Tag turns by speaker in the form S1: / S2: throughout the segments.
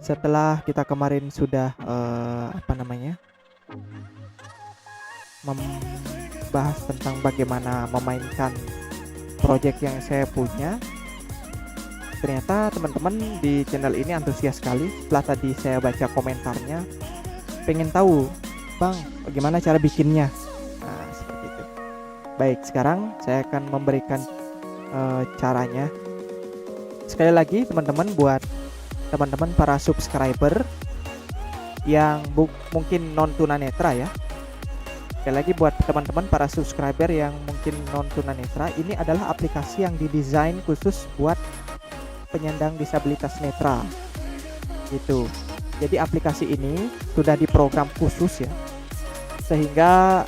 S1: Setelah kita kemarin sudah membahas tentang bagaimana memainkan project yang saya punya, ternyata teman-teman di channel ini antusias sekali. Setelah tadi saya baca komentarnya, pengen tahu, Bang, bagaimana cara bikinnya. Nah, seperti itu. Baik, sekarang saya akan memberikan caranya. Sekali lagi teman-teman, buat teman-teman para subscriber yang mungkin non tunanetra ya. Sekali lagi buat teman-teman para subscriber yang mungkin non tunanetra, ini adalah aplikasi yang didesain khusus buat penyandang disabilitas netra. Gitu. Jadi aplikasi ini sudah diprogram khusus ya, sehingga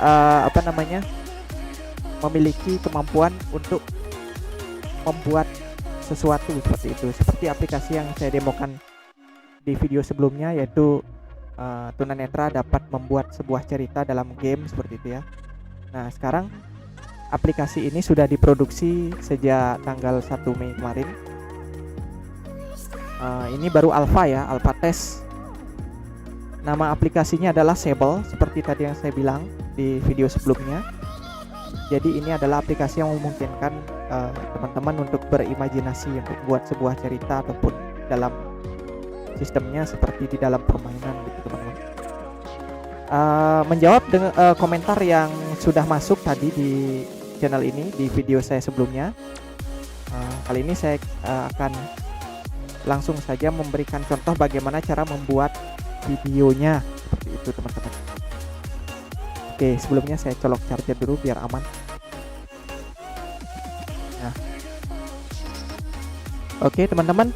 S1: memiliki kemampuan untuk membuat sesuatu seperti itu, seperti aplikasi yang saya demokan di video sebelumnya, yaitu tunanetra dapat membuat sebuah cerita dalam game seperti itu ya. Nah, sekarang aplikasi ini sudah diproduksi sejak tanggal 1 Mei kemarin. Ini baru alpha ya, alpha test. Nama aplikasinya adalah Sable, seperti tadi yang saya bilang di video sebelumnya. Jadi ini adalah aplikasi yang memungkinkan teman-teman untuk berimajinasi untuk buat sebuah cerita ataupun dalam sistemnya seperti di dalam permainan gitu teman-teman. Menjawab dengan komentar yang sudah masuk tadi di channel ini di video saya sebelumnya, kali ini saya akan langsung saja memberikan contoh bagaimana cara membuat videonya seperti itu teman-teman. Oke, sebelumnya saya colok charger dulu biar aman. Nah, oke teman-teman,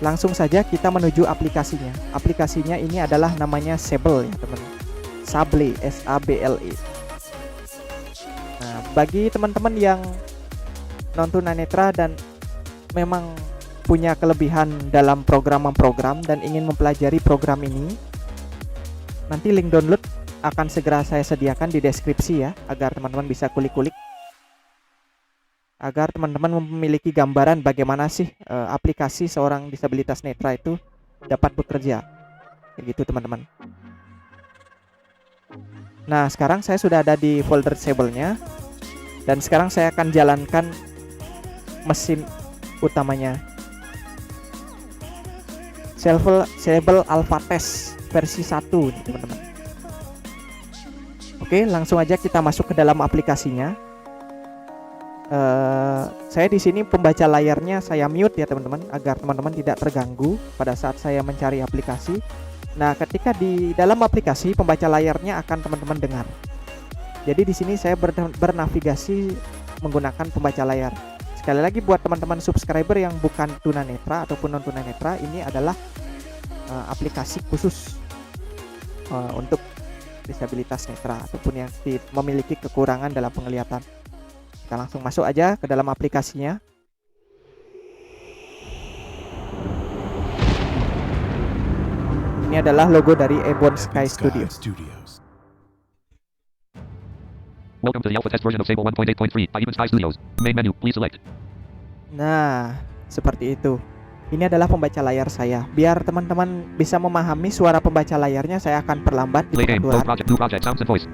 S1: langsung saja kita menuju aplikasinya. Aplikasinya ini adalah namanya Sable ya teman-teman. Sable, S-A-B-L-E. Nah, bagi teman-teman yang non tunanetra dan memang punya kelebihan dalam program dan ingin mempelajari program ini, nanti link download akan segera saya sediakan di deskripsi ya, agar teman-teman bisa kulik-kulik, agar teman-teman memiliki gambaran bagaimana sih aplikasi seorang disabilitas netra itu dapat bekerja. Kayak gitu teman-teman. Nah, sekarang saya sudah ada di folder Sable-nya, dan sekarang saya akan jalankan mesin utamanya, Sable Alpha Test versi 1 teman-teman. Oke, langsung aja kita masuk ke dalam aplikasinya. Saya di sini pembaca layarnya saya mute ya teman-teman, agar teman-teman tidak terganggu pada saat saya mencari aplikasi. Nah, ketika di dalam aplikasi pembaca layarnya akan teman-teman dengar. Jadi di sini saya bernavigasi menggunakan pembaca layar. Sekali lagi buat teman-teman subscriber yang bukan tunanetra ataupun non tunanetra, ini adalah aplikasi khusus untuk disabilitas netra ataupun yang memiliki kekurangan dalam penglihatan. Kita langsung masuk aja ke dalam aplikasinya. Ini adalah logo dari Ebon Sky Studios.
S2: Welcome to the alpha test version of Sable 1.8.3 by Ebon Sky Studios. Main menu, please select.
S1: Nah, seperti itu. Ini adalah pembaca layar saya. Biar teman-teman bisa memahami suara pembaca layarnya, saya akan perlambat di
S2: Play game, load
S1: pengaturan.
S2: new project, sounds and voice.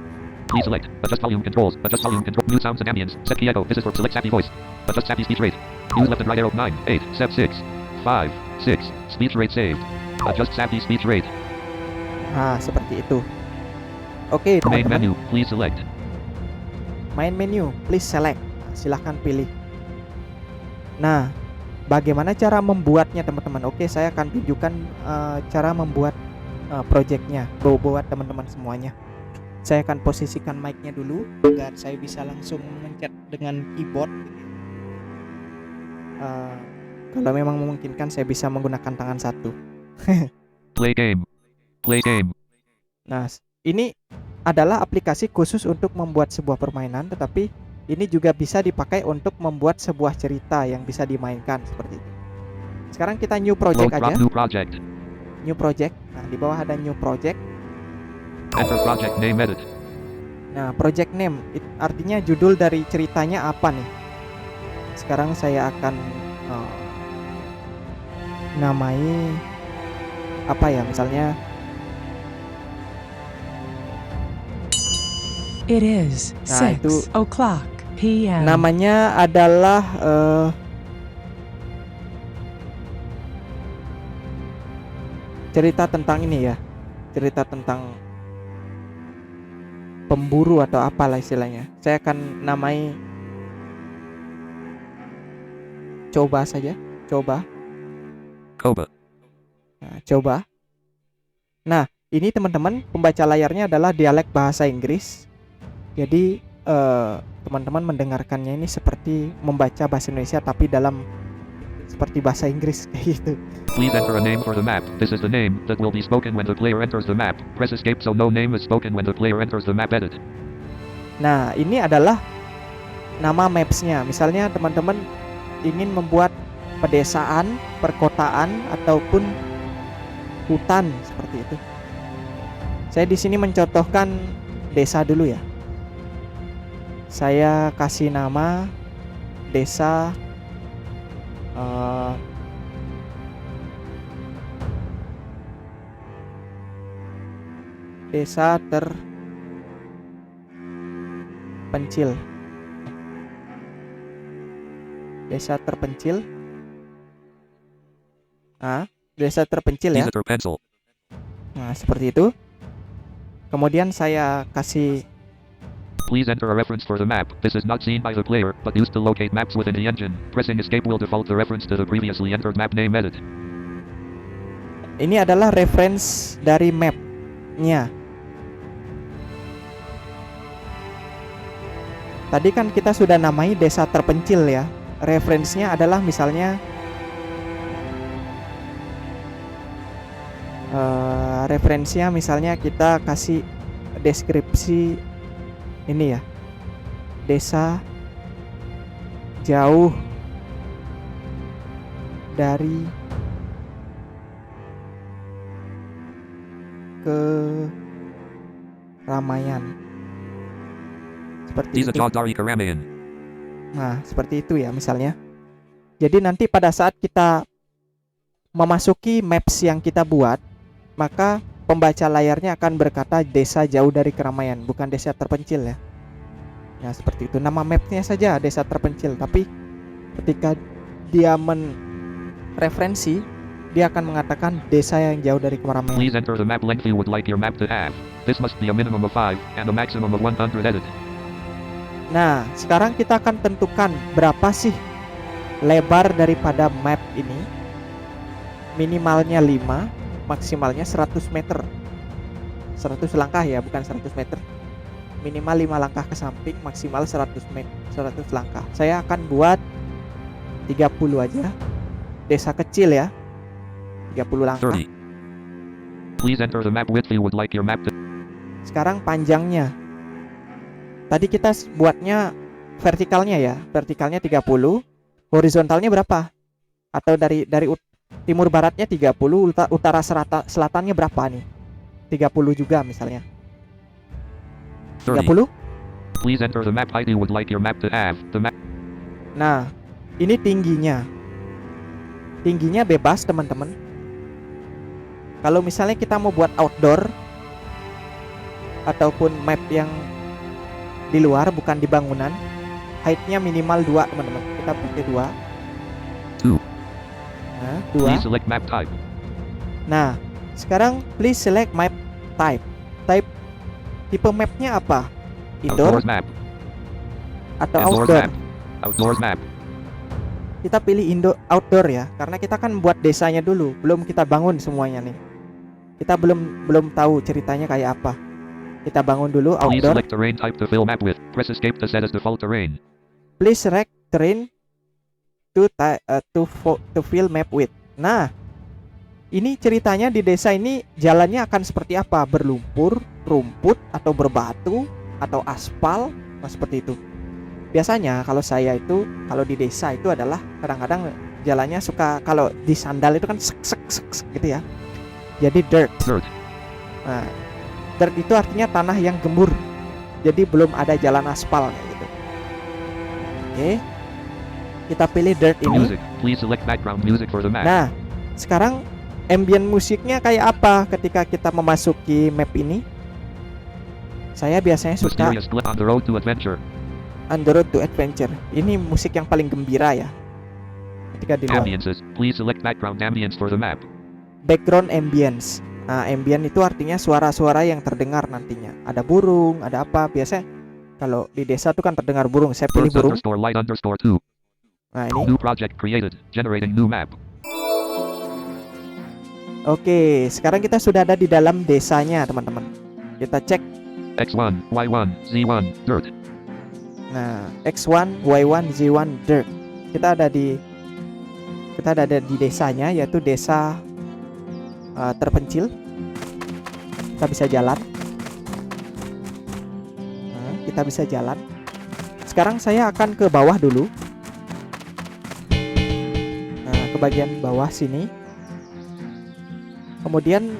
S2: Please select. Adjust volume controls. Adjust volume control. New sounds and ambience. Set key echo. This is for select happy voice. Adjust happy speech rate. Use left and right arrow. 9, 8, 7, 6, 5, 6. Speech rate saved. Adjust happy speech rate.
S1: Nah, seperti itu. Oke,
S2: Main
S1: teman-teman.
S2: menu, please select.
S1: Main menu, please select. Silahkan pilih. Nah, bagaimana cara membuatnya teman-teman? Oke, saya akan tunjukkan cara membuat projectnya buat teman-teman semuanya. Saya akan posisikan mic-nya dulu agar saya bisa langsung mencet dengan keyboard. Kalau memang memungkinkan, saya bisa menggunakan tangan satu.
S2: Play game. Play game.
S1: Nah, ini adalah aplikasi khusus untuk membuat sebuah permainan, tetapi ini juga bisa dipakai untuk membuat sebuah cerita yang bisa dimainkan seperti itu. Sekarang kita new project aja.
S2: New project.
S1: New project. Nah, di bawah ada new project.
S2: Enter project name edit.
S1: Nah, project name artinya judul dari ceritanya apa nih. Sekarang saya akan namai apa ya, misalnya
S3: It is
S1: Nah, itu
S3: 6 o'clock p.m.
S1: namanya adalah cerita tentang ini ya, cerita tentang pemburu atau apalah istilahnya. Saya akan namai coba saja, coba.
S2: Koba.
S1: Nah, coba. Nah, ini teman-teman, pembaca layarnya adalah dialek bahasa Inggris. Jadi teman-teman mendengarkannya ini seperti membaca bahasa Indonesia tapi dalam seperti bahasa Inggris kayak gitu.
S2: Please enter a name for the map. This is the name that will be spoken when the player enters the map. Press escape so no name is spoken when the player enters the map edit.
S1: Nah, ini adalah nama mapsnya. Misalnya teman-teman ingin membuat pedesaan, perkotaan, ataupun hutan seperti itu. Saya di sini mencontohkan desa dulu ya. Saya kasih nama desa desa terpencil. Desa terpencil. Desa terpencil ya.
S2: Visitor pencil.
S1: Nah, seperti itu. Kemudian saya kasih
S2: Please enter a reference for the map. This is not seen by the player, but used to locate maps within the engine. Pressing escape will default the reference to the previously entered map name edit.
S1: ini adalah reference dari mapnya. Tadi kan kita sudah namai desa terpencil ya. Referensinya adalah misalnya referensinya misalnya kita kasih deskripsi ini ya, desa jauh dari keramaian, seperti
S2: Desa
S1: itu.
S2: Jog dari Keramaian.
S1: Nah, seperti itu ya misalnya. Jadi nanti pada saat kita memasuki maps yang kita buat, maka pembaca layarnya akan berkata desa jauh dari keramaian, bukan desa terpencil ya. Nah, seperti itu. Nama mapnya saja desa terpencil, tapi ketika dia referensi, dia akan mengatakan desa yang jauh dari keramaian.
S2: Please enter the map length you would like your map to have. This must be a minimum of 5 and a maximum of 100 edit.
S1: Nah, sekarang kita akan tentukan berapa sih lebar daripada map ini. Minimalnya 5, maksimalnya 100 meter. 100 langkah ya, bukan 100 meter. Minimal 5 langkah ke samping, maksimal 100 langkah. Saya akan buat 30 aja. Desa kecil ya. 30 langkah.
S2: 30. Please enter the map width you would like your map to.
S1: Sekarang panjangnya. Tadi kita buatnya vertikalnya ya. Vertikalnya 30. Horizontalnya berapa? Atau dari timur baratnya 30, utara selatannya berapa nih? 30 juga misalnya.
S2: 30.
S1: 30?
S2: Please enter the map height you would like your map to have. The map.
S1: Nah, ini tingginya. Tingginya bebas, teman-teman. Kalau misalnya kita mau buat outdoor ataupun map yang di luar, bukan di bangunan, height-nya minimal 2, teman-teman. Kita pakai 2.
S2: 2.
S1: Nah,
S2: Please
S1: 2.
S2: select map type.
S1: Nah, sekarang please select map type. Tipe mapnya apa? Indoor
S2: Outdoors map.
S1: atau
S2: Indoors
S1: outdoor?
S2: map. Outdoors map.
S1: Kita pilih outdoor ya, karena kita kan buat desanya dulu, belum kita bangun semuanya nih. Kita belum tahu ceritanya kayak apa. Kita bangun dulu
S2: Please
S1: outdoor.
S2: select terrain type to fill map with. Press escape to set as default terrain.
S1: Please select terrain to fill map with. Nah, ini ceritanya di desa ini jalannya akan seperti apa? Berlumpur, rumput, atau berbatu, atau aspal, nah, seperti itu. Biasanya kalau saya itu, kalau di desa itu adalah kadang-kadang jalannya suka, kalau di sandal itu kan sek gitu ya. Jadi dirt.
S2: Dirt.
S1: Nah, dirt itu artinya tanah yang gembur. Jadi belum ada jalan aspal kayak gitu. Oke. Kita pilih dirt ini.
S2: Music. Please select background music for the map.
S1: Nah, sekarang ambient musiknya kayak apa ketika kita memasuki map ini. Saya biasanya suka
S2: Mysterious glitch on the road to adventure.
S1: On the Road to Adventure. Ini musik yang paling gembira ya ketika di luar.
S2: Ambiences. Please select background ambience for the map.
S1: Background ambience. Nah, ambient itu artinya suara-suara yang terdengar nantinya. Ada burung, ada apa. Biasanya kalau di desa tuh kan terdengar burung. Saya pilih
S2: Birds
S1: burung.
S2: underscore light underscore 2.
S1: Nah, ini.
S2: New project created. Generating new map.
S1: Oke, sekarang kita sudah ada di dalam desanya, teman-teman. Kita cek.
S2: X1, Y1, Z1, dirt.
S1: Nah, X1, Y1, Z1, dirt. Kita ada di desanya, yaitu desa terpencil. Kita bisa jalan. Nah, kita bisa jalan. Sekarang saya akan ke bawah dulu. Nah, ke bagian bawah sini. Kemudian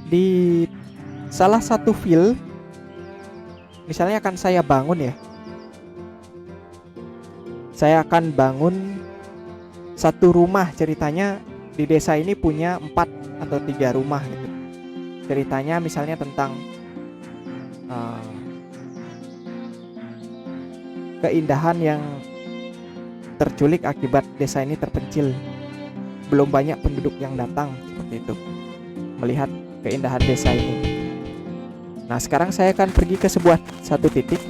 S1: di salah satu field, misalnya akan saya bangun ya. Saya akan bangun satu rumah. Ceritanya di desa ini punya 4 atau 3 rumah gitu. Ceritanya misalnya tentang keindahan yang terculik akibat desa ini terpencil. Belum banyak penduduk yang datang seperti itu, melihat keindahan desa ini. Nah, sekarang saya akan pergi ke satu titik.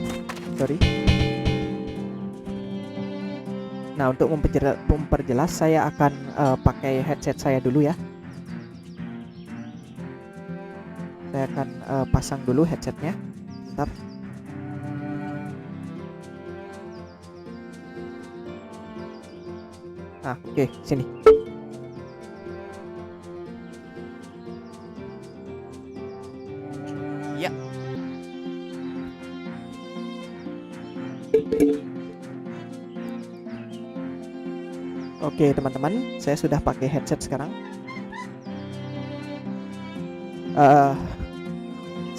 S1: Nah, untuk memperjelas saya akan pakai headset saya dulu ya. Saya akan pasang dulu headsetnya. Bentar. Nah, oke, sini. Ya. Oke, teman-teman, saya sudah pakai headset sekarang.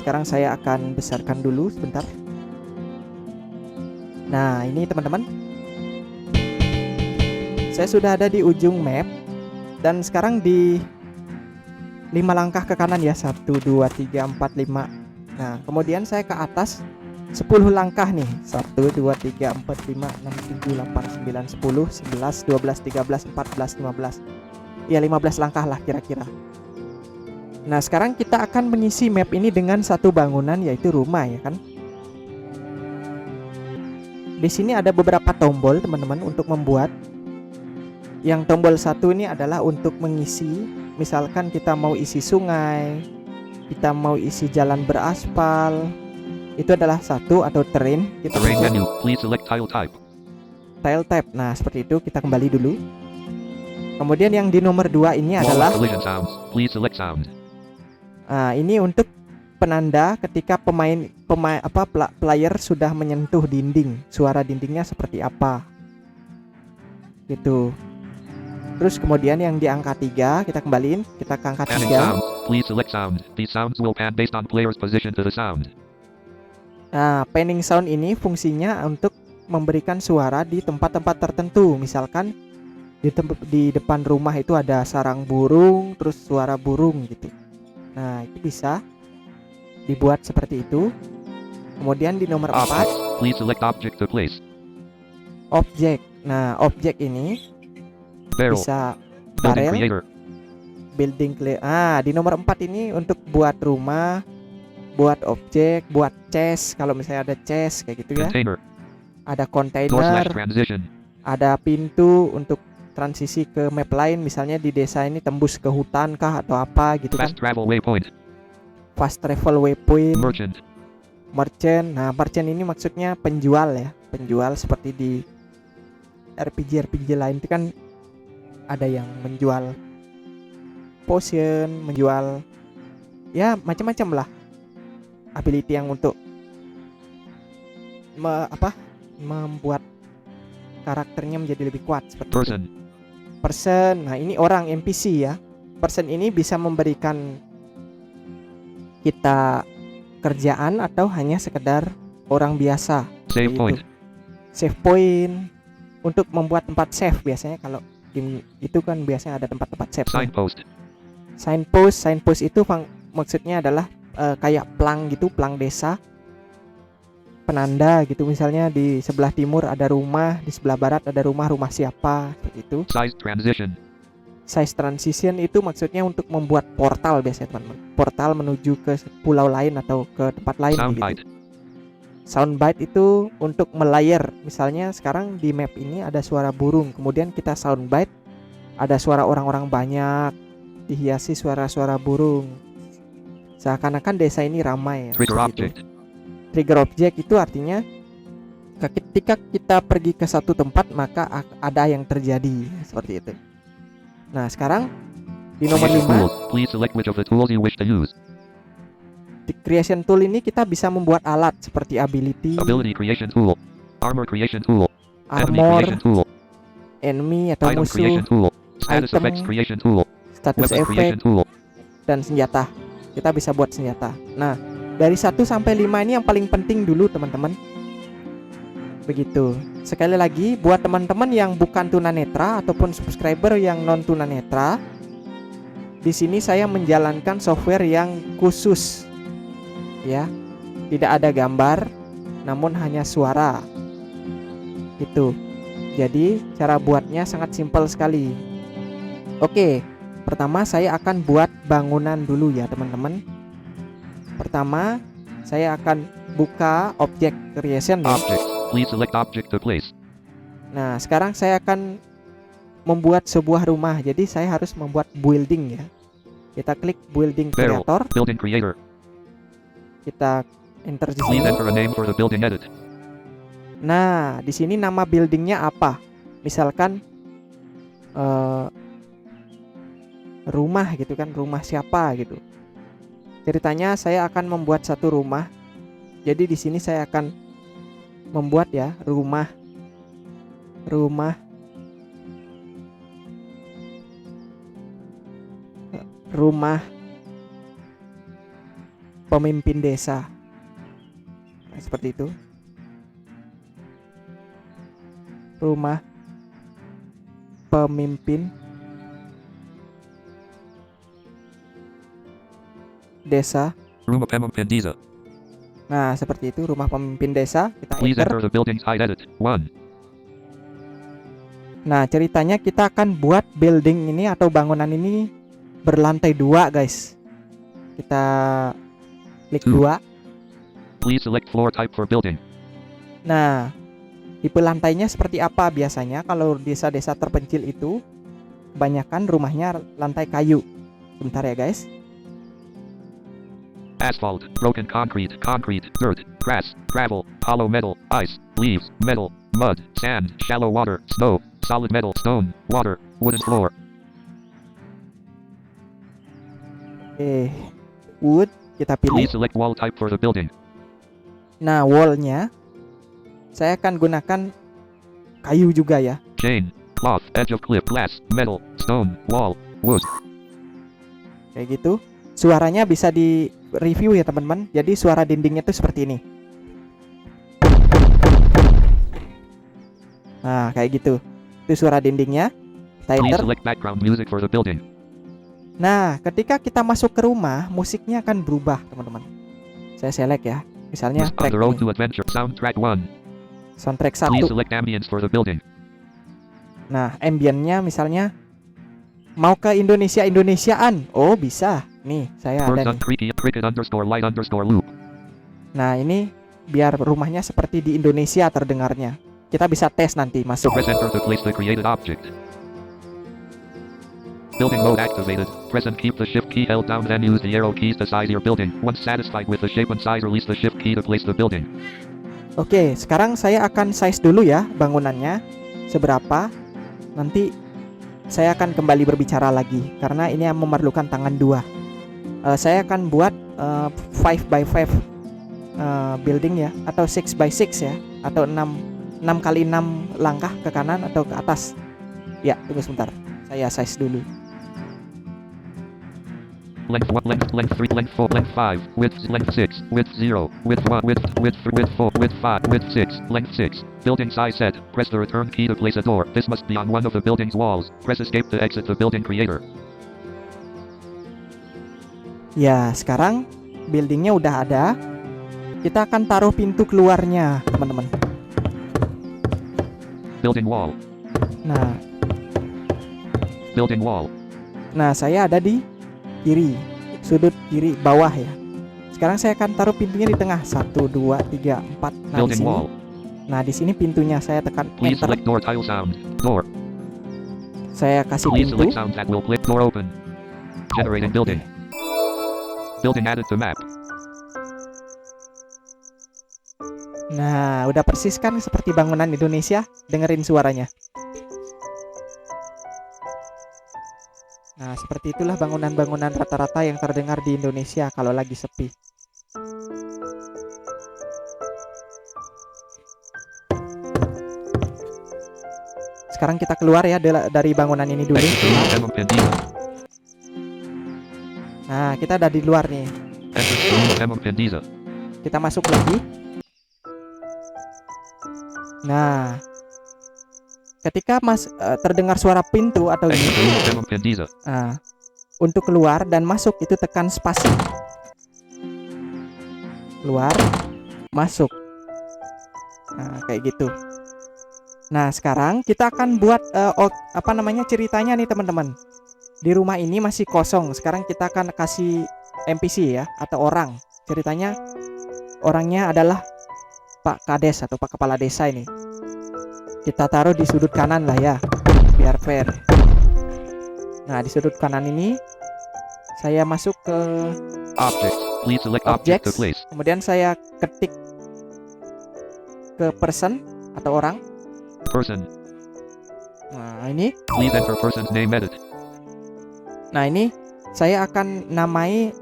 S1: Sekarang saya akan besarkan dulu sebentar. Nah, ini teman-teman, saya sudah ada di ujung map. Dan sekarang di 5 langkah ke kanan ya. 1, 2, 3, 4, 5. Nah, kemudian saya ke atas 10 langkah nih. 1, 2, 3, 4, 5, 6, 7, 8, 9, 10, 11, 12, 13, 14, 15. Ya, 15 langkah lah kira-kira. Nah, sekarang kita akan mengisi map ini dengan satu bangunan, yaitu rumah ya kan. Di sini ada beberapa tombol teman-teman untuk membuat. Yang tombol 1 ini adalah untuk mengisi. Misalkan kita mau isi sungai, kita mau isi jalan beraspal. Itu adalah 1 atau terrain. Kita
S2: Terrain menu. Please select tile type.
S1: Tile type. Nah, seperti itu. Kita kembali dulu. Kemudian yang di nomor 2 ini
S2: Wall
S1: adalah
S2: collision sounds. Please select sound.
S1: ini untuk penanda ketika player sudah menyentuh dinding. Suara dindingnya seperti apa gitu. Terus kemudian yang di angka 3 kita kembaliin, kita ke angka
S2: Panning
S1: 3.
S2: sounds. Please select sound. These sounds will pan based on player's position to the sound.
S1: Nah, panning sound ini fungsinya untuk memberikan suara di tempat-tempat tertentu. Misalkan di depan rumah itu ada sarang burung, terus suara burung gitu. Nah, itu bisa dibuat seperti itu. Kemudian di nomor 4,
S2: Objects. Please select object to place.
S1: objek. Nah, objek ini
S2: Barrel.
S1: bisa
S2: Building
S1: barel,
S2: creator.
S1: building di nomor 4 ini untuk buat rumah, buat objek, buat chest. Kalau misalnya ada chest kayak gitu ya.
S2: Container.
S1: Ada
S2: Door
S1: container,
S2: slash transition.
S1: ada pintu untuk transisi ke map lain. Misalnya di desa ini tembus ke hutan kah atau apa gitu kan.
S2: Fast travel waypoint.
S1: Fast travel waypoint.
S2: Merchant.
S1: Merchant. Nah, merchant ini maksudnya penjual ya. Penjual seperti di RPG lain itu kan ada yang menjual potion, menjual ya macam-macam lah ability yang untuk membuat karakternya menjadi lebih kuat seperti
S2: Person.
S1: itu. Person. Nah, ini orang NPC ya. Person ini bisa memberikan kita kerjaan atau hanya sekedar orang biasa.
S2: Save
S1: Kayak
S2: point.
S1: gitu. Save point untuk membuat tempat save biasanya kalau game itu kan biasanya ada tempat-tempat save.
S2: Signpost.
S1: Signpost itu maksudnya adalah kayak plang gitu, plang desa, penanda gitu. Misalnya di sebelah timur ada rumah, di sebelah barat ada rumah siapa, seperti itu.
S2: Size transition.
S1: Size transition itu maksudnya untuk membuat portal biasanya teman-teman, portal menuju ke pulau lain atau ke tempat lain
S2: Soundbite.
S1: gitu. Soundbite itu untuk melayer. Misalnya sekarang di map ini ada suara burung, kemudian kita soundbite, ada suara orang-orang banyak, dihiasi suara-suara burung, seakan-akan desa ini ramai.
S2: Trigger
S1: Seperti itu.
S2: object.
S1: Trigger object itu artinya ketika kita pergi ke satu tempat maka ada yang terjadi, seperti itu. Nah sekarang di nomor
S2: Creation
S1: 5,
S2: tools. Please select which of the tools you wish to use.
S1: di creation tool ini kita bisa membuat alat seperti ability,
S2: Ability creation tool. Armor creation tool. Enemy
S1: armor,
S2: creation tool.
S1: enemy atau
S2: Item
S1: musuh,
S2: creation tool. Status
S1: item,
S2: effects creation tool.
S1: status
S2: Weapon creation
S1: effect,
S2: tool.
S1: dan senjata. Kita bisa buat senjata. Nah, dari 1 sampai 5 ini yang paling penting dulu teman-teman. Begitu. Sekali lagi buat teman-teman yang bukan tunanetra ataupun subscriber yang non tunanetra, di sini saya menjalankan software yang khusus. Ya. Tidak ada gambar, namun hanya suara. Itu. Jadi, cara buatnya sangat simpel sekali. Oke. Pertama saya akan buat bangunan dulu ya teman-teman. Pertama saya akan buka object creation ya.
S2: Object. Please select object to place.
S1: Nah sekarang saya akan membuat sebuah rumah. Jadi saya harus membuat building ya. Kita klik building
S2: Barrel.
S1: creator.
S2: Building creator.
S1: Kita enter di
S2: Please
S1: sini.
S2: enter a name for the building edit.
S1: Nah di sini nama buildingnya apa? Misalkan rumah gitu kan, rumah siapa gitu. Ceritanya saya akan membuat satu rumah. Jadi di sini saya akan membuat ya rumah pemimpin desa. Nah, seperti itu. Rumah pemimpin desa.
S2: Room of pemimpin desa.
S1: Nah, seperti itu rumah pemimpin desa. Kita
S2: Please
S1: enter.
S2: enter the building's height edit. 1.
S1: Nah, ceritanya kita akan buat building ini atau bangunan ini berlantai 2, guys. Kita klik 2.
S2: Please select floor type for building.
S1: Nah, tipe lantainya seperti apa biasanya? Kalau desa-desa terpencil itu kebanyakan rumahnya lantai kayu. Sebentar ya, guys.
S2: Asphalt, broken concrete, dirt, grass, gravel, hollow metal, ice, leaves, metal, mud, sand, shallow water, snow, solid metal, stone, water, wooden floor.
S1: Wood kita pilih.
S2: Please select wall type for the building.
S1: Nah, wallnya saya akan gunakan kayu juga ya.
S2: Chain, cloth, edge of cliff, glass, metal, stone, wall, wood.
S1: Kayak gitu. Suaranya bisa di review ya teman-teman. Jadi suara dindingnya tuh seperti ini. Nah, kayak gitu. Itu suara dindingnya. Kita
S2: Please
S1: enter.
S2: select background music for the building.
S1: Nah, ketika kita masuk ke rumah, musiknya akan berubah, teman-teman. Saya select ya. Misalnya
S2: On
S1: track
S2: the road
S1: ini,
S2: to adventure, soundtrack 1.
S1: soundtrack
S2: Please
S1: 1.
S2: select ambience for the building.
S1: Nah, ambience-nya misalnya mau ke Indonesiaan. Oh, bisa. Nih, saya
S2: Birds
S1: ada
S2: on
S1: nih.
S2: creaky, cricket underscore light underscore loop.
S1: Nah, ini biar rumahnya seperti di Indonesia terdengarnya. Kita bisa tes nanti masuk.
S2: Press enter to place the created object. Building mode activated. Press and keep the shift key held down, then use the arrow keys to size your building. Once satisfied with the shape and size, release the shift key to place the building.
S1: Oke, sekarang saya akan size dulu ya bangunannya seberapa. Nanti saya akan kembali berbicara lagi karena ini memerlukan tangan 2. Saya akan buat 5x5 building ya, atau 6x6 ya, atau 6 kali 6 langkah ke kanan atau ke atas. Ya, tunggu sebentar. Saya size dulu.
S2: length 1, length 3, length 4, length 5, width 6, width 0, width 1, width 4, width 5, width 6, length 6. Building size set. Press the return key to place a door. This must be on one of the building's walls. Press escape to exit the building creator.
S1: Ya, sekarang buildingnya udah ada. Kita akan taruh pintu keluarnya, teman-teman.
S2: Building wall.
S1: Nah,
S2: Building wall.
S1: saya ada di kiri, sudut kiri bawah ya. Sekarang saya akan taruh pintunya di tengah. 1, 2, 3, 4. Nah, di
S2: Building
S1: sini.
S2: wall.
S1: Nah, di sini pintunya saya tekan
S2: Please
S1: enter.
S2: select door tile sound. Door.
S1: Saya kasih
S2: Please
S1: pintu.
S2: select sound that will play. Door open. Generating building. Building added to map.
S1: Nah, udah persis kan seperti bangunan Indonesia. Dengerin suaranya. Nah, seperti itulah bangunan-bangunan rata-rata yang terdengar di Indonesia kalau lagi sepi. Sekarang kita keluar ya dari bangunan ini dulu.
S2: Exit to room M of Pendiza.
S1: Nah, kita ada di luar nih.
S2: Enter to room M of Pendiza.
S1: Kita masuk lagi. Nah, ketika terdengar suara pintu atau
S2: Exit to
S1: ini,
S2: room M of Pendiza.
S1: nah, untuk keluar dan masuk itu tekan spasi. Keluar, masuk. Nah, kayak gitu. Nah, sekarang kita akan buat ceritanya nih, teman-teman. Di rumah ini masih kosong. Sekarang kita akan kasih NPC ya, atau orang. Ceritanya orangnya adalah Pak Kades atau Pak Kepala Desa ini. Kita taruh di sudut kanan lah ya, biar fair. Nah, di sudut kanan ini saya masuk ke
S2: Objects. Please select object to
S1: objects.
S2: place.
S1: Kemudian saya ketik ke person atau orang.
S2: Person.
S1: Nah, ini.
S2: Please enter person's name edit.
S1: Nah, ini saya akan namai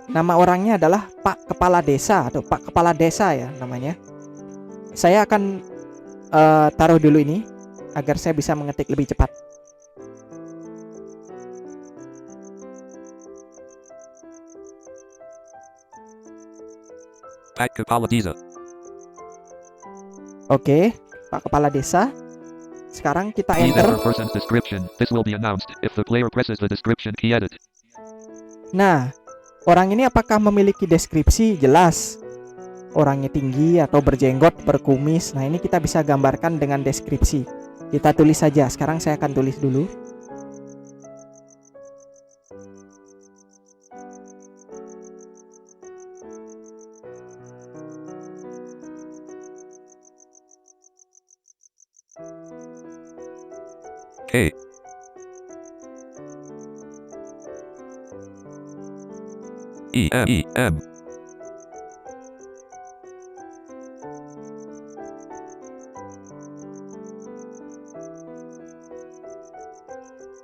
S1: nama orangnya adalah Pak Kepala Desa atau Pak Kepala Desa ya namanya. Saya akan taruh dulu ini agar saya bisa mengetik lebih cepat.
S2: Pak Kepala Desa.
S1: Oke, Pak Kepala Desa. Sekarang kita
S2: Please enter
S1: enter.
S2: person's description. This will be announced if the player presses the description key edit.
S1: Nah, orang ini apakah memiliki deskripsi? Jelas. Orangnya tinggi atau berjenggot, berkumis. Nah, ini kita bisa gambarkan dengan deskripsi. Kita tulis saja. Sekarang saya akan tulis dulu.
S2: K. E-M.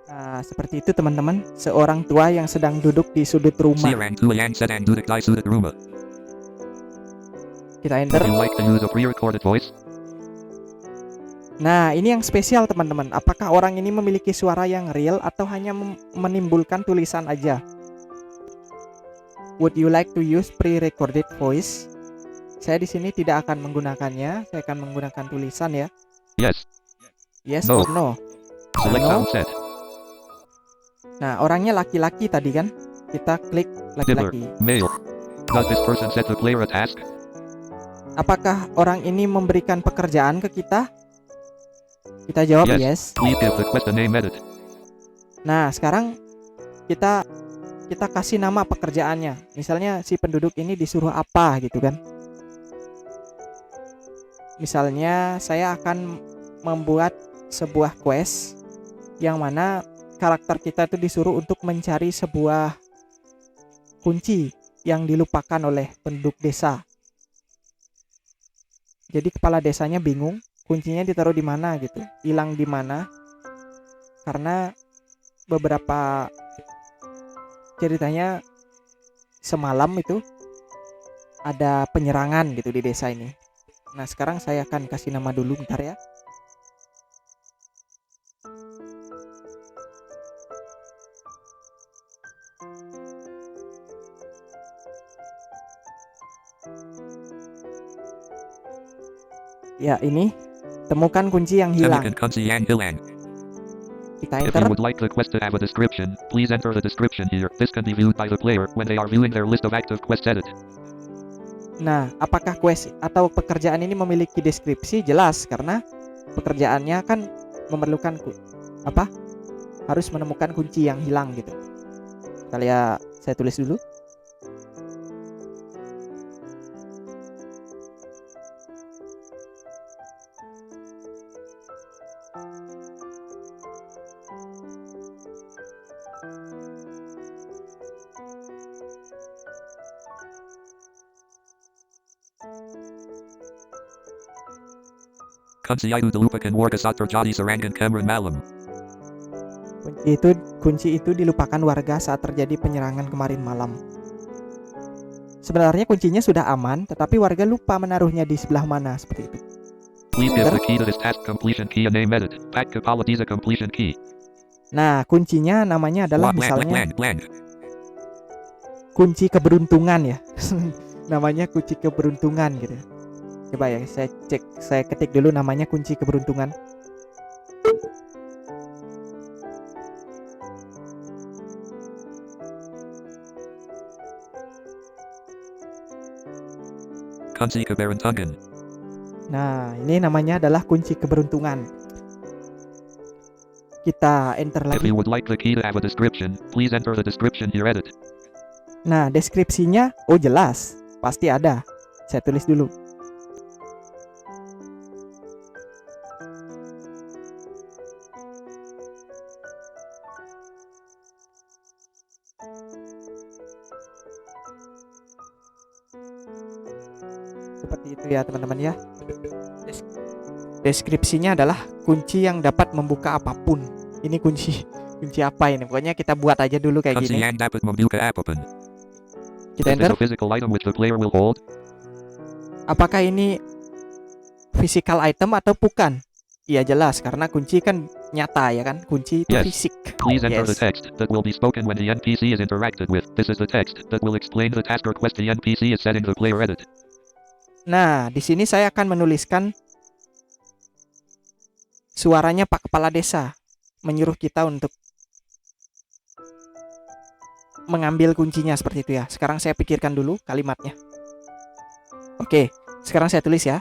S1: Nah, seperti itu teman-teman. Seorang tua yang sedang duduk di sudut rumah.
S2: Sirang Tulayang Sedang Duduk Di Sudut Rumah.
S1: Kita enter.
S2: Would you like to use a pre-recorded voice?
S1: Nah, ini yang spesial teman-teman. Apakah orang ini memiliki suara yang real atau hanya menimbulkan tulisan aja? Would you like to use pre-recorded voice? Saya di sini tidak akan menggunakannya. Saya akan menggunakan tulisan ya.
S2: Yes.
S1: Yes
S2: No.
S1: or no?
S2: Select
S1: No.
S2: sound set.
S1: Nah, orangnya laki-laki tadi kan? Kita klik
S2: Dibbler.
S1: laki-laki.
S2: Male. Does this person set the player a task?
S1: Apakah orang ini memberikan pekerjaan ke kita? Kita jawab yes.
S2: Please give the quest a name edit.
S1: Nah, sekarang kita kasih nama pekerjaannya. Misalnya si penduduk ini disuruh apa gitu kan. Misalnya saya akan membuat sebuah quest yang mana karakter kita itu disuruh untuk mencari sebuah kunci yang dilupakan oleh penduduk desa. Jadi kepala desanya bingung, kuncinya ditaruh di mana gitu, hilang di mana. Karena beberapa ceritanya semalam itu ada penyerangan gitu di desa ini. Nah, sekarang saya akan kasih nama dulu bentar ya. Ya, ini temukan kunci yang hilang.
S2: Temikan kunci yang hilang.
S1: Kita
S2: If
S1: enter.
S2: you would like the quest to have a description, please enter the description here. This can be viewed by the player when they are viewing their list of active quests edit.
S1: Nah, apakah quest atau pekerjaan ini memiliki deskripsi? Jelas, karena pekerjaannya kan memerlukan harus menemukan kunci yang hilang gitu. Kita lihat, saya tulis dulu.
S2: Kunci itu dilupakan warga saat terjadi serangan kemarin malam.
S1: Kunci itu dilupakan warga saat terjadi penyerangan kemarin malam. Sebenarnya kuncinya sudah aman, tetapi warga lupa menaruhnya di sebelah mana, seperti itu.
S2: Please give the key to this task completion key a name edit. Pack kepala desa completion key.
S1: Nah, kuncinya namanya adalah misalnya kunci keberuntungan ya. Namanya kunci keberuntungan gitu. Coba ya, saya ketik dulu namanya kunci keberuntungan.
S2: Kunci keberuntungan.
S1: Nah, ini namanya adalah kunci keberuntungan. Kita enter
S2: If
S1: lagi.
S2: you would like the key to have a description, please enter the description here edit.
S1: Nah, deskripsinya jelas, pasti ada. Saya tulis dulu. Seperti itu ya teman-teman ya. Deskripsinya adalah kunci yang dapat membuka apapun. Ini kunci apa ini? Pokoknya kita buat aja dulu kayak
S2: Kunci
S1: gini.
S2: yang dapat membuka apapun.
S1: Kita
S2: Is this
S1: enter.
S2: a physical item which the player will hold?
S1: Apakah ini physical item atau bukan? Iya jelas, karena kunci kan nyata ya kan. Kunci itu
S2: Yes.
S1: fisik.
S2: Please enter the
S1: Yes.
S2: text that will be spoken when the NPC is interacted with. This is the text that will explain the task or quest the NPC is setting the player edit.
S1: Nah, di sini saya akan menuliskan suaranya Pak Kepala Desa menyuruh kita untuk mengambil kuncinya seperti itu ya. Sekarang saya pikirkan dulu kalimatnya. Oke, sekarang saya tulis ya.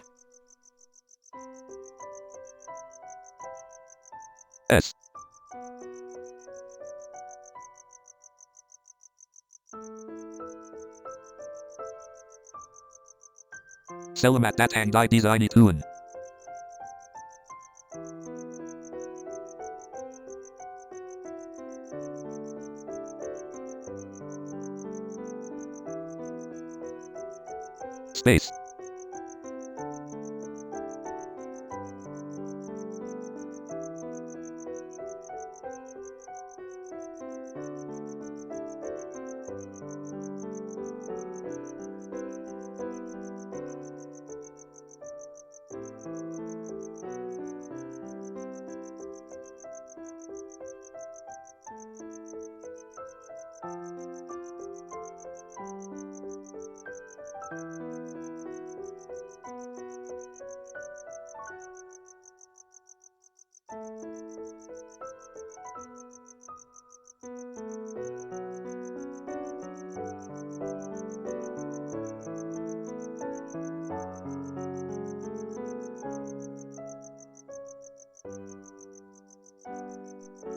S2: S. Selamat datang di desain ituan. Space.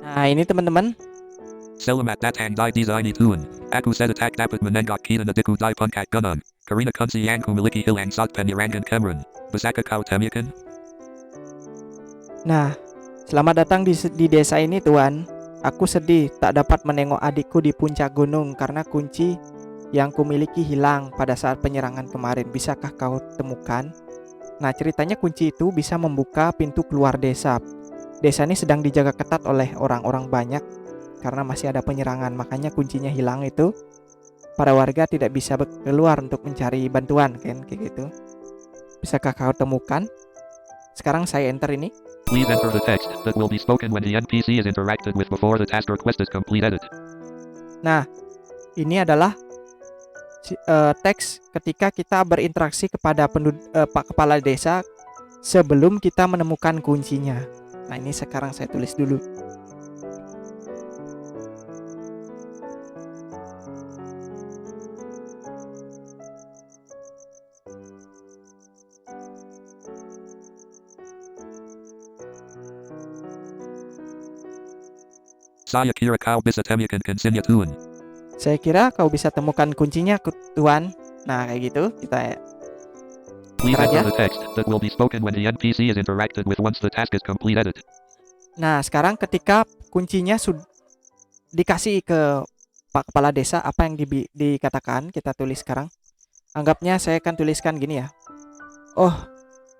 S1: Nah, ini teman-teman.
S2: Selamat datang di desain ituan. Aku sedetak dapat menenggak kita nadiku di pungkat gunung. Karena kunci yang kumiliki hilang saat penyerangan kemarin. Bisakah kau temukan?
S1: Nah, selamat datang di desa ini Tuan. Aku sedih tak dapat menengok adikku di puncak gunung karena kunci yang kumiliki hilang pada saat penyerangan kemarin. Bisakah kau temukan? Nah, ceritanya kunci itu bisa membuka pintu keluar desa. Desa ini sedang dijaga ketat oleh orang-orang banyak karena masih ada penyerangan. Makanya kuncinya hilang itu. Para warga tidak bisa keluar untuk mencari bantuan kan, kayak gitu. Bisakah kau temukan? Sekarang saya enter ini.
S2: Please enter the text that will be spoken when the NPC is interacted with before the task or quest is complete edit.
S1: Nah, ini adalah teks ketika kita berinteraksi kepada Pak Kepala Desa sebelum kita menemukan kuncinya. Nah, ini sekarang saya tulis dulu.
S2: Saya kira kau bisa temukan kuncinya, Tuan.
S1: Saya kira kau bisa temukan kuncinya, Tuan. Nah, kayak gitu. Kita
S2: Please
S1: Raja.
S2: enter the text that will be spoken when the NPC is interacted with once the task is completed.
S1: Nah, sekarang ketika kuncinya sudah dikasih ke Pak Kepala Desa, apa yang dikatakan, kita tulis sekarang. Anggapnya saya akan tuliskan gini ya. Oh,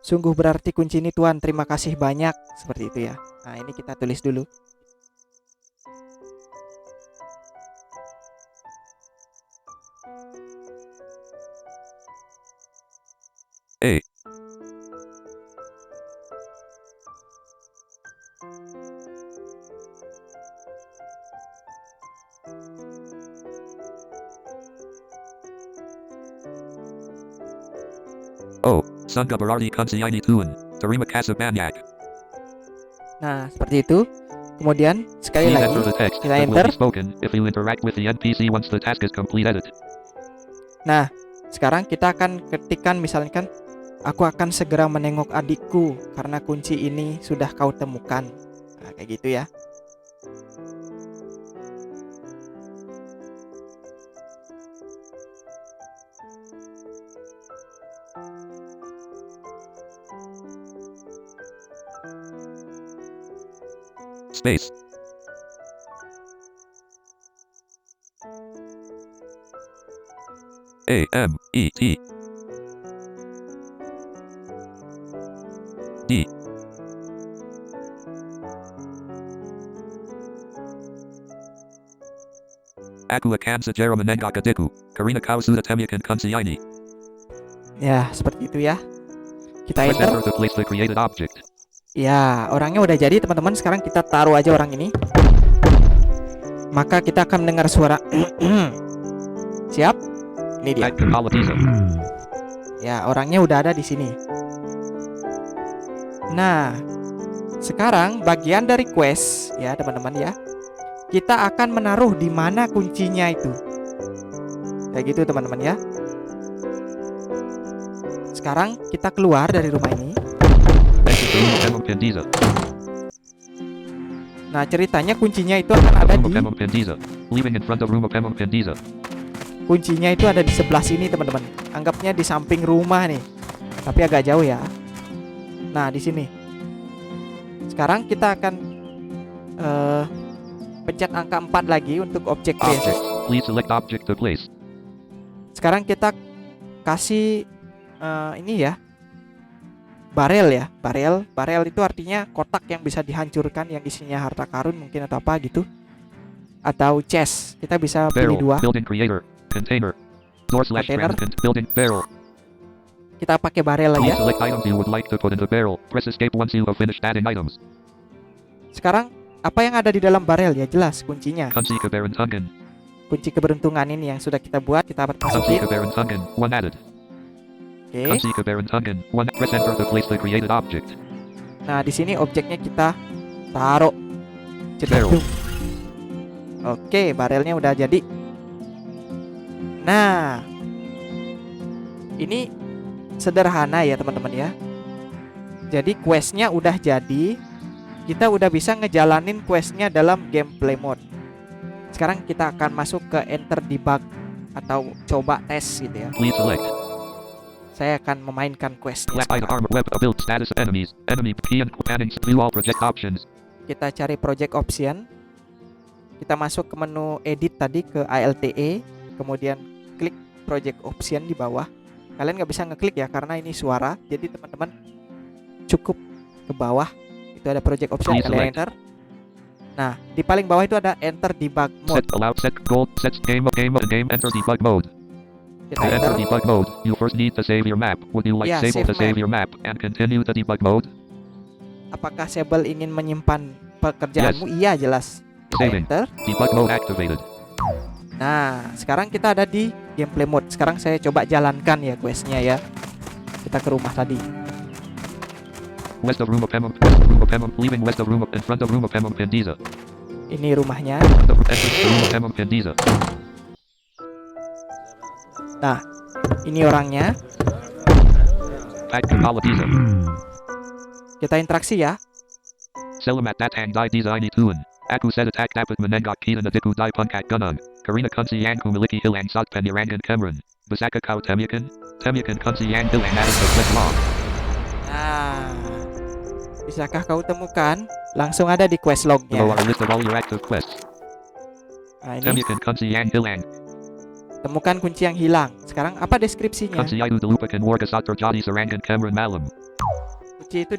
S1: sungguh berarti kunci ini, Tuan. Terima kasih banyak. Seperti itu ya. Nah, ini kita tulis dulu.
S2: A. Oh, sangka berarti kunci ini, Tuan. Terima kasih banyak.
S1: Nah, seperti itu. Kemudian sekali
S2: Please
S1: lagi
S2: enter the text
S1: kita
S2: that will
S1: enter.
S2: be spoken if you interact with the NPC once the task is completed.
S1: Nah, sekarang kita akan ketikkan misalkan, aku akan segera menengok adikku karena kunci ini sudah kau temukan. Nah, kayak gitu ya.
S2: Space. A M E T D. Aku akan segera menengok adikku karena kau sudah temukan kunci ini.
S1: Ya, seperti itu ya. Kita
S2: Press
S1: enter.
S2: enter to place the created object.
S1: Ya, orangnya udah jadi teman-teman. Sekarang kita taruh aja orang ini. Maka kita akan mendengar suara. Siap? Ini dia.
S2: At Kepala Desa.
S1: Ya, orangnya udah ada di sini. Nah, sekarang bagian dari quest ya teman-teman ya. Kita akan menaruh di mana kuncinya itu. Kayak gitu teman-teman ya. Sekarang kita keluar dari rumah ini.
S2: Exit the room of Emma Pendiza.
S1: Nah, ceritanya kuncinya itu akan ada
S2: Room
S1: di
S2: of Emma Pendiza. Leaving in front of room of Emma Pendiza.
S1: kuncinya itu ada di sebelah sini teman-teman. Anggapnya di samping rumah nih. Tapi agak jauh ya. Nah, di sini. Sekarang kita akan pencet angka 4 lagi untuk objek
S2: Object.
S1: princess.
S2: Please select object to place.
S1: Sekarang kita kasih ini ya. Barel ya. Barel itu artinya kotak yang bisa dihancurkan, yang isinya harta karun mungkin atau apa gitu. Atau chest. Kita bisa pilih
S2: Barrel.
S1: dua.
S2: Building creator. Container. Door slash
S1: Container.
S2: building barrel.
S1: Kita pakai barel
S2: Please
S1: aja.
S2: select items you would like to put in the barrel. Press escape once you have finished adding items.
S1: Sekarang apa yang ada di dalam barel ya jelas kuncinya.
S2: Kunci keberuntungan.
S1: Kunci keberuntungan ini yang sudah kita buat, kita
S2: Kunci
S1: masukin.
S2: keberuntungan. One added.
S1: Oke.
S2: Kunci keberuntungan. One. Press enter to place the created object.
S1: Nah, di sini objeknya kita taruh.
S2: Barrel.
S1: Jedung. Oke, barelnya udah jadi. Nah, ini sederhana ya teman-teman ya. Jadi questnya udah jadi. Kita udah bisa ngejalanin questnya dalam gameplay mode. Sekarang kita akan masuk ke enter debug atau coba tes gitu ya.
S2: Please select.
S1: Saya akan memainkan questnya.
S2: Left item armor web build status enemies. Enemy key and panning view all project options.
S1: Kita cari project option. Kita masuk ke menu edit tadi ke ALTE, kemudian klik project option di bawah. Kalian nggak bisa ngeklik ya karena ini suara. Jadi teman-teman cukup ke bawah. Itu ada project option,
S2: Please
S1: kalian
S2: select.
S1: enter. Nah, di paling bawah itu ada enter debug mode.
S2: Set allow set gold set game and game enter debug mode.
S1: Kita
S2: To enter
S1: enter.
S2: debug mode, you first need to save your map. Would you like
S1: Yeah,
S2: Sable to
S1: save
S2: save your map and continue the debug mode?
S1: Apakah Sable ingin menyimpan pekerjaanmu? Iya, jelas. Kita
S2: Saving.
S1: enter.
S2: Debug mode activated.
S1: Nah, sekarang kita ada di gameplay mode. Sekarang saya coba jalankan ya questnya ya. Kita ke rumah tadi.
S2: West of room of Pemum. West of room of Pemum. Leaving west of room of in front of room of Pemum Pendiza.
S1: Ini rumahnya.
S2: Front of entrance to room of Pemum Pendiza.
S1: Nah, ini orangnya.
S2: Pak Kepala Diza.
S1: Kita interaksi ya.
S2: Selamat datang di Diza ini Tuan. Aku sedatak dapat menenggak kita adikku di Puncak Gunung. Karena kunci yang kumiliki hilang saat penyerangan Cameron. Bisakah kau temukan? Temukan kunci yang hilang ada di quest log.
S1: Nah, bisakah kau temukan? Langsung ada di quest lognya.
S2: Below are a list of all your active quests.
S1: Nah, ini
S2: Temukan kunci yang hilang.
S1: temukan kunci yang hilang. Sekarang apa deskripsinya?
S2: Kunci itu dilupakan warga saat terjadi serangan Cameron malam.
S1: Kunci itu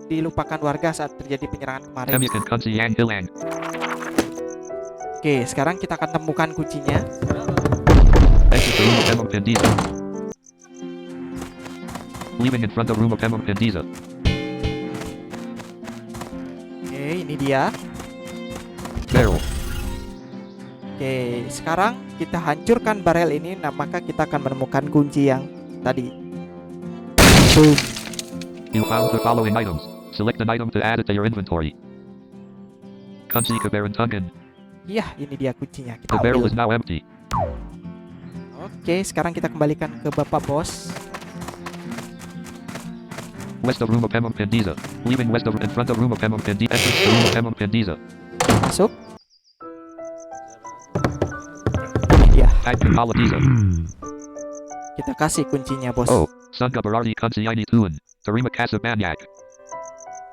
S1: dilupakan warga saat terjadi penyerangan kemarin.
S2: Temukan kunci yang hilang.
S1: Oke, sekarang kita akan temukan kuncinya.
S2: Exit the room of Pemum Pendiza. Leaving in front of room of Pemum Pendiza.
S1: Oke, ini dia.
S2: Barrel.
S1: Oke, sekarang kita hancurkan barel ini. Nah, maka kita akan menemukan kunci yang tadi. Boom.
S2: You found the following items. Select an item to add it to your inventory. Kunci keberuntungan.
S1: Iya, ini dia kuncinya. Kita
S2: The barrel is
S1: ambil.
S2: now empty.
S1: Oke, sekarang kita kembalikan ke Bapak Bos.
S2: West of room of Pemum Pendiza. Leaving west of in front of room of Pemum Pendiza. Entrance to room of Pemum Pendiza.
S1: Masuk. Ini dia.
S2: Pak Kepala Diza.
S1: Kita kasih kuncinya, Bos.
S2: Oh, Sangga Berardi kunci ini Tuan. Terima kasih banyak.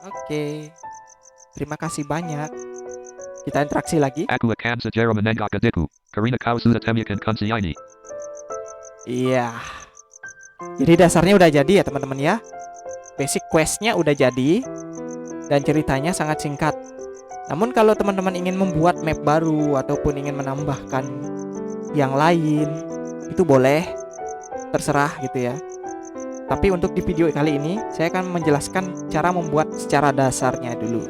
S1: Oke. Terima kasih banyak. Kita interaksi lagi.
S2: Aku akan segera menenggak adikku. Karena kau sudah temukan kunci ini.
S1: Iya. Jadi dasarnya udah jadi ya teman-teman ya. Basic questnya udah jadi. Dan ceritanya sangat singkat. Namun kalau teman-teman ingin membuat map baru ataupun ingin menambahkan yang lain, itu boleh. Terserah gitu ya. Tapi untuk di video kali ini saya akan menjelaskan cara membuat secara dasarnya dulu.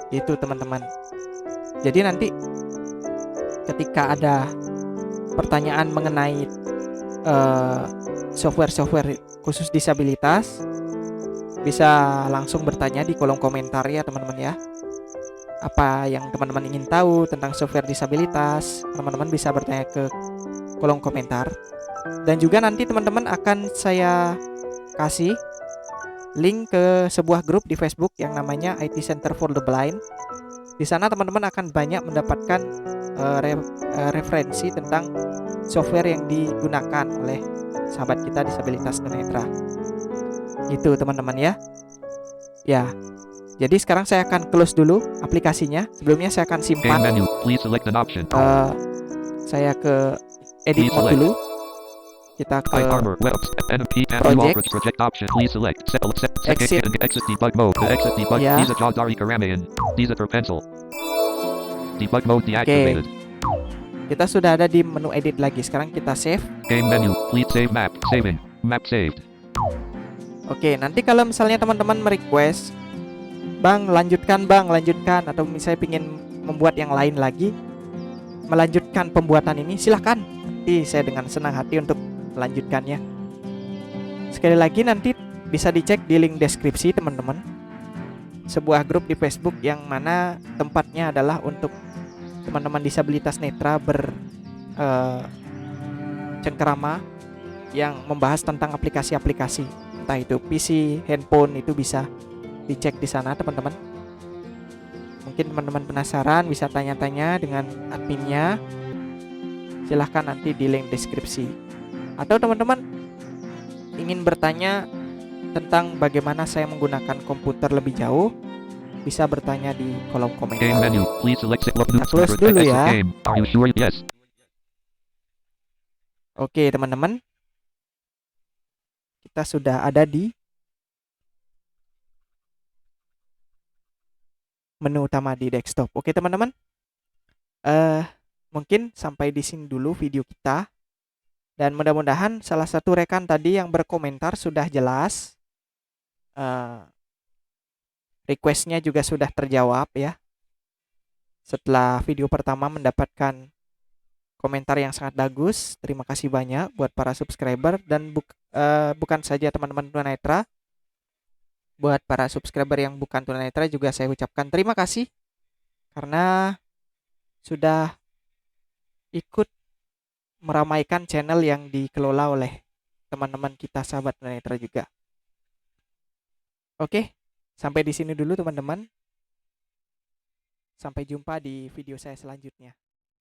S1: Itu teman-teman. Jadi nanti ketika ada pertanyaan mengenai software-software khusus disabilitas, bisa langsung bertanya di kolom komentar ya teman-teman ya. Apa yang teman-teman ingin tahu tentang software disabilitas, teman-teman bisa bertanya ke kolom komentar. Dan juga nanti teman-teman akan saya kasih link ke sebuah grup di Facebook yang namanya IT Center for the Blind. Di sana teman-teman akan banyak mendapatkan referensi tentang software yang digunakan oleh sahabat kita disabilitas tunanetra. Gitu teman-teman ya. Ya. Jadi sekarang saya akan close dulu aplikasinya. Sebelumnya saya akan
S2: Game
S1: simpan.
S2: menu. Please select an option.
S1: Saya ke edit
S2: Please
S1: mode
S2: select.
S1: dulu. Kita ke
S2: Type armor, webs, NMP, and
S1: Project.
S2: project option. Please select.
S1: Exit.
S2: Exit debug mode. To exit debug.
S1: Yeah.
S2: These are Jodari Karamayan. These are pencil. Debug mode deactivated.
S1: kita sudah ada di menu edit lagi. Sekarang kita save.
S2: Game menu. Please save map. Saving. Map saved.
S1: Oke, nanti kalau misalnya teman-teman merequest, Bang, lanjutkan atau misalnya ingin membuat yang lain lagi, melanjutkan pembuatan ini, silahkan. Nanti saya dengan senang hati untuk melanjutkannya. Sekali lagi nanti bisa dicek di link deskripsi teman-teman. Sebuah grup di Facebook yang mana tempatnya adalah untuk teman-teman disabilitas netra cengkerama yang membahas tentang aplikasi-aplikasi, entah itu PC, handphone, itu bisa dicek di sana teman-teman. Mungkin teman-teman penasaran bisa tanya-tanya dengan adminnya. Silahkan nanti di link deskripsi. Atau teman-teman ingin bertanya tentang bagaimana saya menggunakan komputer lebih jauh, bisa bertanya di kolom
S2: Game
S1: komentar.
S2: menu. Please select
S1: Kita close dulu
S2: exit
S1: ya.
S2: game. Are you sure? Yes.
S1: Oke teman-teman, kita sudah ada di menu utama di desktop. Oke teman-teman, mungkin sampai di sini dulu video kita. Dan mudah-mudahan salah satu rekan tadi yang berkomentar sudah jelas, requestnya juga sudah terjawab ya. Setelah video pertama mendapatkan komentar yang sangat bagus, terima kasih banyak buat para subscriber dan bukan saja teman-teman tunanetra Buat para subscriber yang bukan tunanetra juga saya ucapkan terima kasih karena sudah ikut meramaikan channel yang dikelola oleh teman-teman kita sahabat tunanetra juga. Oke, sampai di sini dulu teman-teman. Sampai jumpa di video saya selanjutnya.